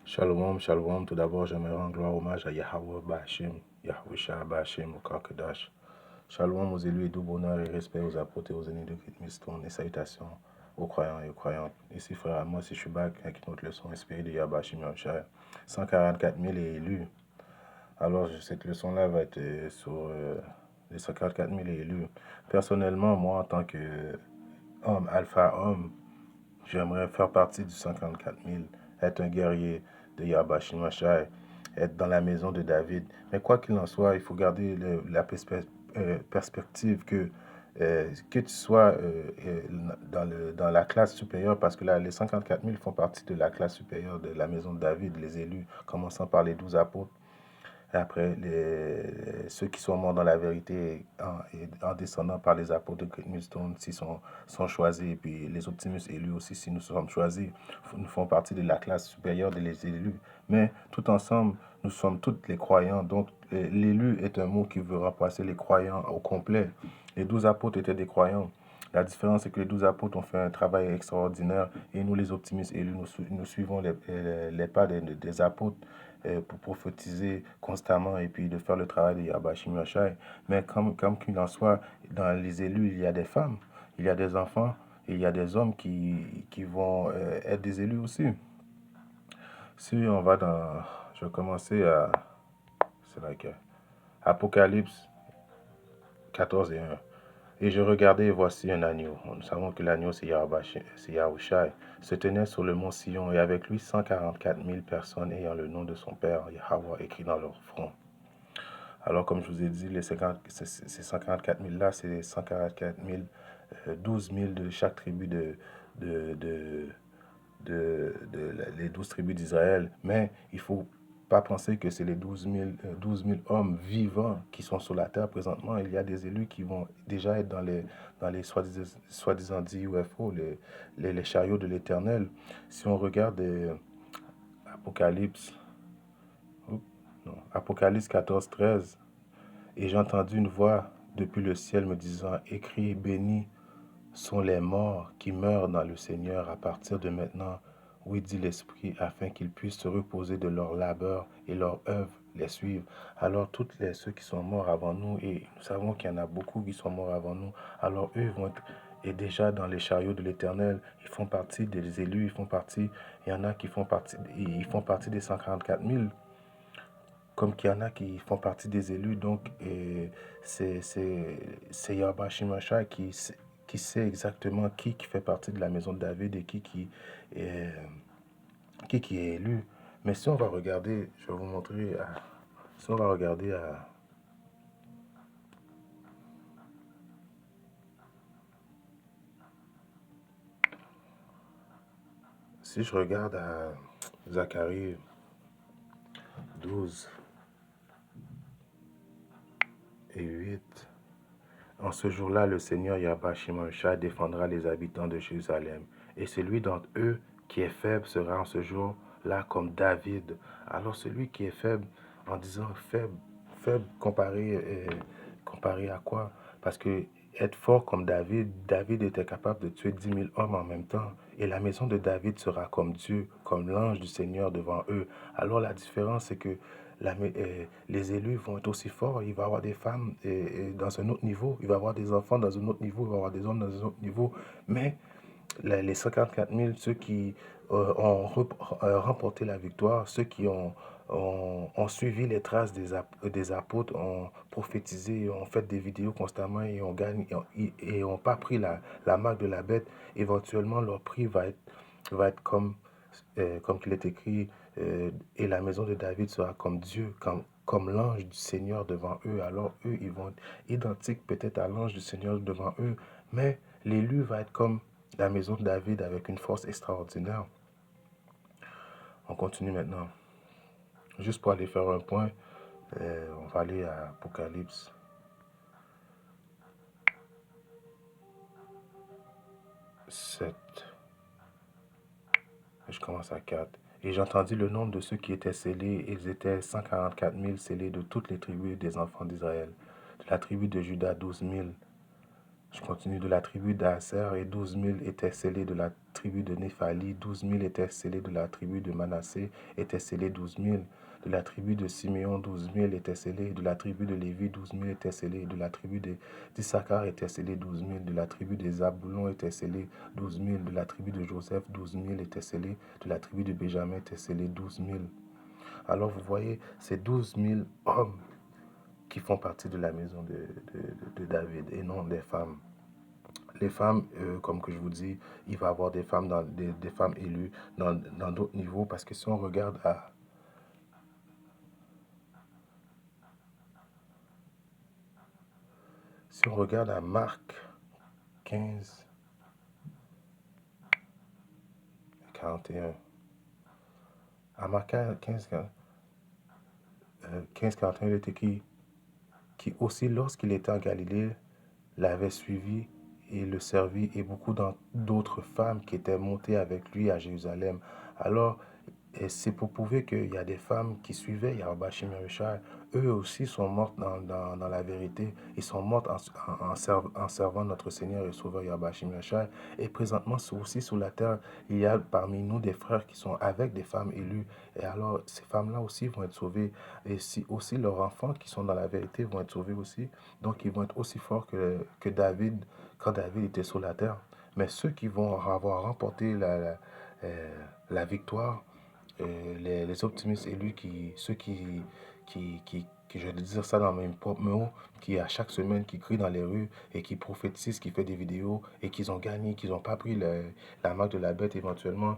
Shalom, shalom. Tout d'abord, j'aimerais rendre gloire hommage à Yahweh Bashim, Yahweh Shah Bashim, au Kakedash. Shalom aux élus et doux bonheur et respect aux apôtres et aux aînés de Christ Miston et salutations aux croyants et aux croyantes. Ici, frère, moi, c'est Shubak avec une autre leçon inspirée de Yahbashim Yahshua. 144 000 est élus. Alors, cette leçon-là va être sur les 144 000 élus. Personnellement, moi, en tant qu'homme, alpha homme, j'aimerais faire partie du 144 000, être un guerrier de Yahbashim Yahshua, être dans la maison de David. Mais quoi qu'il en soit, il faut garder la perspective que tu sois dans la classe supérieure, parce que là, les 54 000 font partie de la classe supérieure de la maison de David, les élus, commençant par les 12 apôtres. Et après, ceux qui sont morts dans la vérité en descendant par les apôtres de Great Millstone, s'ils sont choisis, et puis les optimistes élus aussi, si nous sommes choisis, nous font partie de la classe supérieure des élus. Mais tout ensemble, nous sommes tous les croyants. Donc, l'élu est un mot qui veut remplacer les croyants au complet. Les 12 apôtres étaient des croyants. La différence, c'est que les 12 apôtres ont fait un travail extraordinaire et nous, les optimistes élus, nous suivons les pas des apôtres pour prophétiser constamment et puis de faire le travail de Yahbashim Yahshua. Mais comme qu'il en soit, dans les élus, il y a des femmes, il y a des enfants et il y a des hommes qui vont être des élus aussi. Si on va dans... Je vais commencer à... C'est là que... Apocalypse 14 et 1. Et je regardais et voici un agneau. Nous savons que l'agneau, c'est Yahushua. Se tenait sur le mont Sion et avec lui 144 000 personnes ayant le nom de son père, Yahweh, écrit dans leur front. Alors, comme je vous ai dit, ces 144 000-là, c'est 144 000, 12 000 de chaque tribu de, de, les 12 tribus d'Israël. Mais il ne faut pas penser que c'est les 12 000 hommes vivants qui sont sur la terre présentement. Il y a des élus qui vont déjà être dans les soi-disant dit UFO, les chariots de l'Éternel. Si on regarde Apocalypse, Apocalypse 14, 13, et j'ai entendu une voix depuis le ciel me disant, écris, bénis sont les morts qui meurent dans le Seigneur à partir de maintenant, oui, dit l'Esprit, afin qu'ils puissent se reposer de leur labeur et leur œuvre les suivre. Alors, ceux qui sont morts avant nous, et nous savons qu'il y en a beaucoup qui sont morts avant nous, alors eux vont être et déjà dans les chariots de l'Éternel, ils font partie des élus, il y en a qui font partie des 144 000, comme qu'il y en a qui font partie des élus. Donc, c'est Yahbashim Yahshua qui sait exactement qui fait partie de la maison de David et est, qui est élu. Mais si on va regarder, je vais vous montrer, si on va regarder si je regarde à Zacharie 12 et 8, en ce jour-là, le Seigneur Yahbashim Yahshua défendra les habitants de Jérusalem. Et celui d'entre eux qui est faible sera en ce jour-là comme David. Alors celui qui est faible, en disant faible comparé à quoi? Parce que être fort comme David était capable de tuer 10 000 hommes en même temps. Et la maison de David sera comme Dieu, comme l'ange du Seigneur devant eux. Alors la différence, c'est que les élus vont être aussi forts. Il va y avoir des femmes dans un autre niveau. Il va y avoir des enfants dans un autre niveau. Il va y avoir des hommes dans un autre niveau. Mais les 54 000, ceux qui ont remporté la victoire, ceux qui ont suivi les traces des apôtres, ont prophétisé, ont fait des vidéos constamment et ont gagné et n'ont pas pris la marque de la bête, éventuellement leur prix va être comme il est écrit, et la maison de David sera comme Dieu, comme l'ange du Seigneur devant eux. Alors eux, ils vont être identiques peut-être à l'ange du Seigneur devant eux, mais l'élu va être comme la maison de David avec une force extraordinaire. On continue maintenant. Juste pour aller faire un point, on va aller à Apocalypse 7. Je commence à 4. Et j'entendis le nombre de ceux qui étaient scellés. Ils étaient 144 000 scellés de toutes les tribus des enfants d'Israël. De la tribu de Juda, 12 000. Je continue de la tribu d'Aser et 12 000 étaient scellés de la tribu de Néphali, 12 000 étaient scellés de la tribu de Manassé, étaient scellés 12 000 de la tribu de Siméon, 12 000 étaient scellés, de la tribu de Lévi, 12 000 étaient scellés, de la tribu d'Issachar étaient scellés 12 000, de la tribu des Zaboulon étaient scellés 12 000, de la tribu de Joseph, 12 000 étaient scellés, de la tribu de Benjamin étaient scellés 12 000. Alors vous voyez, ces 12 000 hommes qui font partie de la maison de David et non des femmes. Les femmes, comme que je vous dis, il va y avoir des femmes, des femmes élues dans d'autres niveaux, parce que si on regarde à Marc 15, 41, à Marc 15, 41, il est écrit qui aussi, lorsqu'il était en Galilée, l'avait suivi et le servit, et beaucoup d'autres femmes qui étaient montées avec lui à Jérusalem. Alors, et c'est pour prouver qu'il y a des femmes qui suivaient Yahweh Shem Yahushua. Eux aussi sont mortes dans la vérité. Ils sont mortes en servant notre Seigneur et Sauveur Yahweh Shem Yahushua. Et présentement, aussi sur la terre, il y a parmi nous des frères qui sont avec des femmes élues. Et alors, ces femmes-là aussi vont être sauvées. Et si aussi leurs enfants qui sont dans la vérité vont être sauvés aussi. Donc, ils vont être aussi forts que David quand David était sur la terre. Mais ceux qui vont avoir remporté la victoire, les optimistes élus, ceux qui, je vais dire ça dans mes propres mots, qui à chaque semaine, qui crient dans les rues et qui prophétisent, qui fait des vidéos et qu'ils ont gagné, qu'ils n'ont pas pris la marque de la bête éventuellement,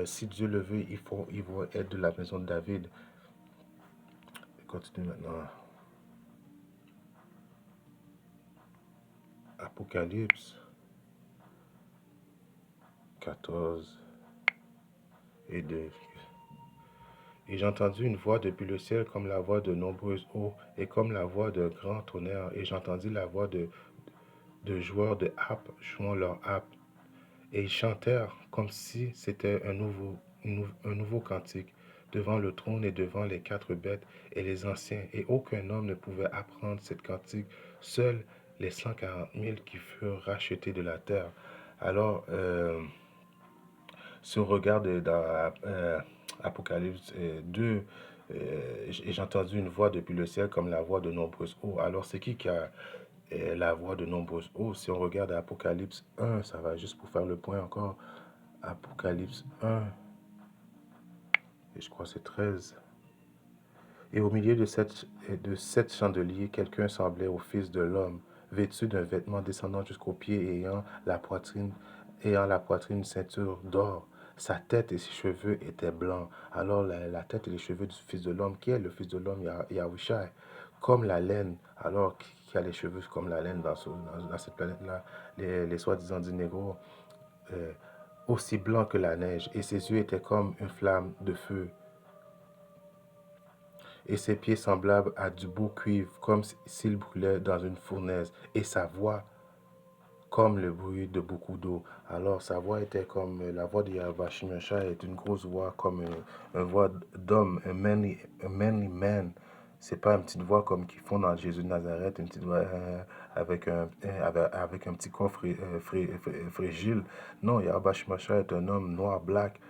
si Dieu le veut, ils vont être de la maison de David. Continue maintenant. Apocalypse 14 et 2. Et j'ai entendu une voix depuis le ciel comme la voix de nombreuses eaux et comme la voix de grands tonnerres. Et j'entendis la voix de joueurs de harpe jouant leur harpe. Et ils chantèrent comme si c'était un nouveau cantique devant le trône et devant les quatre bêtes et les anciens. Et aucun homme ne pouvait apprendre cette cantique, seuls les 140 000 qui furent rachetés de la terre. Alors, si on regarde dans Apocalypse 2, j'ai entendu une voix depuis le ciel comme la voix de nombreuses eaux. Alors, c'est qui a la voix de nombreuses eaux? Si on regarde Apocalypse 1, ça va juste pour faire le point encore. Apocalypse 1, et je crois que c'est 13. Et au milieu de sept chandeliers, quelqu'un semblait au Fils de l'homme, vêtu d'un vêtement descendant jusqu'aux pieds et ayant la poitrine une ceinture d'or. Sa tête et ses cheveux étaient blancs. Alors la tête et les cheveux du Fils de l'homme, qui est le Fils de l'homme, Yahushua, comme la laine, alors qui a les cheveux comme la laine dans cette planète-là, les soi-disant dits négros, euh, aussi blanc que la neige, et ses yeux étaient comme une flamme de feu, et ses pieds semblables à du beau cuivre, comme s'il brûlait dans une fournaise, et sa voix comme le bruit de beaucoup d'eau. Alors sa voix était comme la voix de Yahweh Shimesha, est une grosse voix, comme une voix d'homme, un manly man. C'est pas une petite voix comme qu'ils font dans Jésus de Nazareth, une petite voix avec un petit corps fragile. Non, Yahweh Shimesha est un homme noir, black,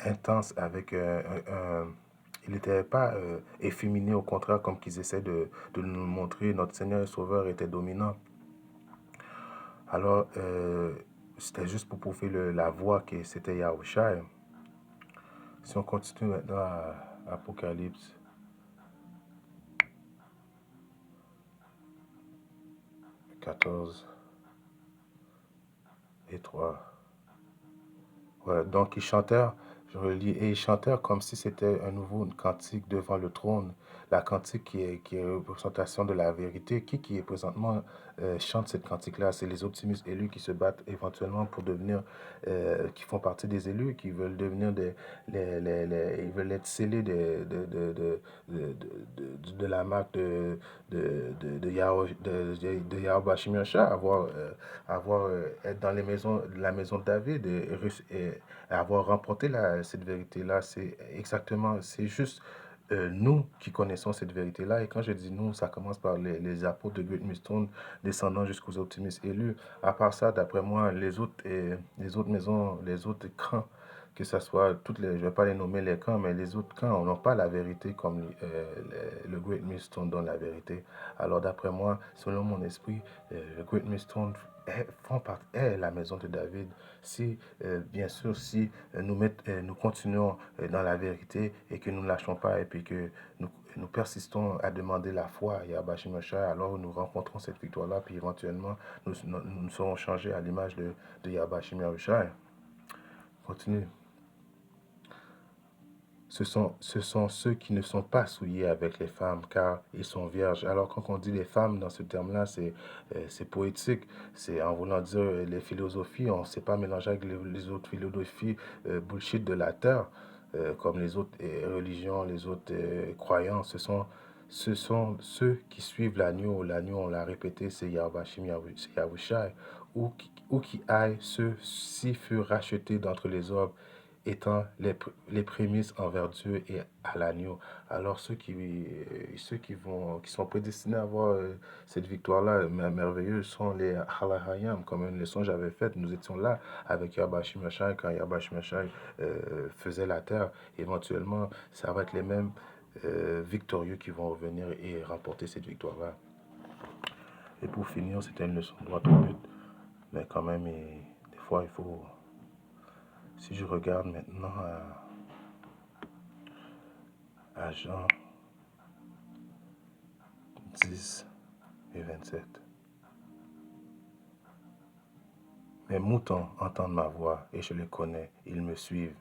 intense, avec il n'était pas efféminé, au contraire, comme qu'ils essaient de nous montrer. Notre Seigneur et Sauveur était dominant. Alors, c'était juste pour prouver la voix que c'était Yahushua. Si on continue maintenant à Apocalypse 14 et 3. Ouais, donc ils chantèrent, je relis, et ils chantèrent comme si c'était un nouveau cantique devant le trône. La cantique qui est représentation de la vérité. Qui est présentement chante cette cantique-là? C'est les optimistes élus qui se battent éventuellement pour devenir, qui font partie des élus, qui veulent devenir ils veulent être scellés de la marque de Yahweh Shim Yahshua, être dans la maison de David et avoir remporté cette vérité-là. C'est juste nous qui connaissons cette vérité-là, et quand je dis nous, ça commence par les apôtres de Great Millstone, descendant jusqu'aux optimistes élus. À part ça, d'après moi, les autres maisons, les autres camps, que ce soit toutes les, je ne vais pas les nommer les camps, mais les autres camps n'ont pas la vérité comme le Great Millstone donne la vérité. Alors d'après moi, selon mon esprit, le Great Millstone est la maison de David. Si, bien sûr, si nous continuons dans la vérité et que nous ne lâchons pas et puis que nous persistons à demander la foi à Yahweh Shemashai, alors nous rencontrons cette victoire-là, puis éventuellement nous serons changés à l'image de Yahweh Shemashai. Continue. Ce sont ceux qui ne sont pas souillés avec les femmes, car ils sont vierges. Alors, quand on dit les femmes dans ce terme-là, c'est poétique. C'est en voulant dire les philosophies, on ne s'est pas mélangé avec les autres philosophies bullshit de la terre, comme les autres religions, les autres croyances. Ce sont ceux qui suivent l'agneau. L'agneau, on l'a répété, c'est Yahweh Yahushai. Ou qui aillent, ceux-ci furent rachetés d'entre les hommes étant les prémices envers Dieu et à l'agneau. Alors qui sont prédestinés à avoir cette victoire-là merveilleuse sont les Halahayam, comme une leçon que j'avais faite. Nous étions là avec Yahweh Shemashai quand Yahweh Shemashai faisait la terre. Éventuellement, ça va être les mêmes victorieux qui vont revenir et remporter cette victoire-là. Et pour finir, c'était une leçon droite au but. Mais quand même, des fois, il faut... Si je regarde maintenant à Jean 10 et 27. Mes moutons entendent ma voix et je les connais, ils me suivent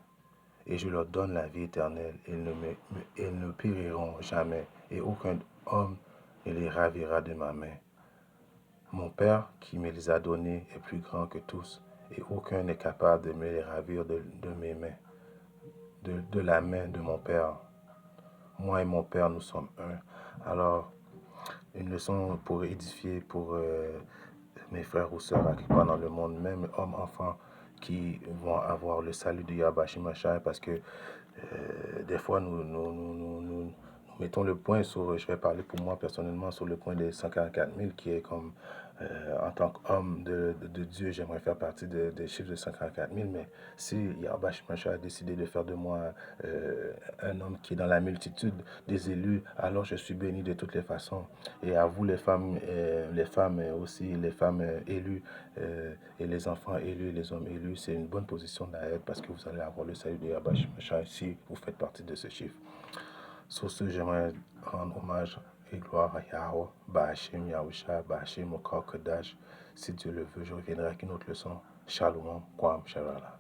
et je leur donne la vie éternelle. Ils ne périront jamais et aucun homme ne les ravira de ma main. Mon Père qui me les a donnés est plus grand que tous et aucun n'est capable de me les ravir de mes mains, de la main de mon Père. Moi et mon Père, nous sommes un. Alors, une leçon pour édifier, pour mes frères ou sœurs qui partent dans le monde, même hommes, enfants, qui vont avoir le salut de Yahweh Shemashai, parce que des fois, nous mettons le point sur, je vais parler pour moi personnellement, sur le point des 144 000, qui est comme, en tant qu'homme de Dieu, j'aimerais faire partie des chiffres de 144 000, mais si Yahweh Shemashai a décidé de faire de moi un homme qui est dans la multitude des élus, alors je suis béni de toutes les façons. Et à vous les femmes aussi, les femmes élues et les enfants élus, les hommes élus, c'est une bonne position d'être parce que vous allez avoir le salut de Yahweh Shemashai si vous faites partie de ce chiffre. Sur ce, j'aimerais rendre hommage et gloire à Yahweh, Ba'ashem Yahusha, Ba'ashem Okar Kodash. Si Dieu le veut, je reviendrai avec une autre leçon. Shalom, Kwam, Shalala.